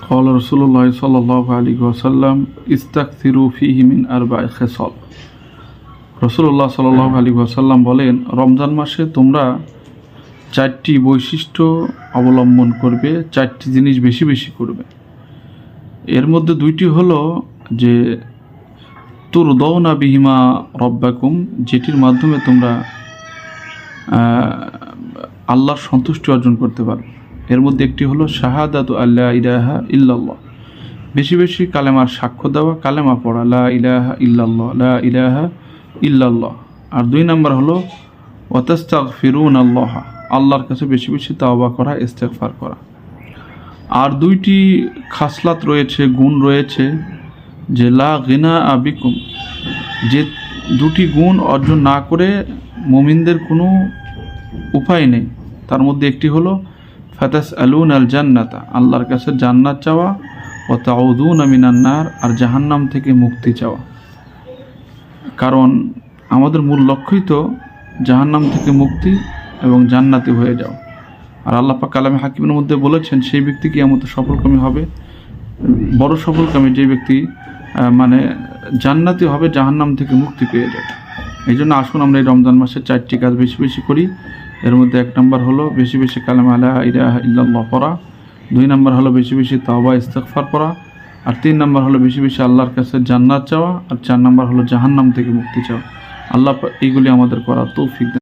قال رسول الله صلى الله عليه وسلم استكثروا فيه من أربع خصال। রাসূলুল্লাহ সাল্লাল্লাহু আলাইহি ওয়াসাল্লাম বলেন, রমজান মাসে তোমরা চারটি বৈশিষ্ট্য অবলম্বন করবে, চারটি জিনিস বেশি বেশি করবে। এর মধ্যে দুইটি হলো যে তুরদাউনা বিহিমা রব্বাকুম, যেটির মাধ্যমে তোমরা আল্লাহর সন্তুষ্টি অর্জন করতে পারবে। এর মধ্যে একটি হলো শাহাদাতু আল্লা ইলাহা ইল্লাল্লাহ, বেশি বেশি কালেমার সাক্ষ্য দেওয়া, কালেমা পড়া, লা ইলাহা ইল্লাল্লাহ, লা ইলাহা ইল্লাল্লাহ। আর দুই নাম্বার হলো ওয়াতাস্তাগফিরুনাল্লাহ, আল্লাহর কাছে বেশি বেশি তাওবা করা, ইস্তেগফার করা। আর দুইটি খাসলাত রয়েছে, গুণ রয়েছে যে লা গিনা আবিকুম, যে দুটি গুণ অর্জন না করে মুমিনদের কোনো উপায় নেই। তার মধ্যে একটি হলো ফাতাসআলুন আল জান্নাতা, আল্লাহর কাছে জান্নাত চাওয়া, ওয়া তাউযুনা মিনান নার, আর জাহান্নাম থেকে মুক্তি চাওয়া। কারণ আমাদের মূল লক্ষ্যই তো জাহান্নাম থেকে মুক্তি এবং জান্নাতি হয়ে যাও। আর আল্লাহ পাক কালামে হাকিমের মধ্যে বলেছেন, সেই ব্যক্তি কিয়ামতে সফলকামী হবে, বড় সফলকামী যে ব্যক্তি মানে জান্নাতি হবে, জাহান্নাম থেকে মুক্তি পেয়ে যাবে। এই জন্য আসুন আমরা এই রমজান মাসে চারটি কাজ বেশি বেশি করি। এর মধ্যে এক নম্বর হলো বেশি বেশি কালেমা লা ইলাহা ইল্লাল্লাহ পড়া, দুই নম্বর হলো বেশি বেশি তাওবা ইস্তেগফার করা, আর তিন নম্বর হলো বেশি বেশি আল্লাহর কাছে জান্নাত চাওয়া, আর চার নম্বর হলো জাহান্নাম থেকে মুক্তি চাওয়া। আল্লাহ এইগুলি আমাদের করার তৌফিক দেন।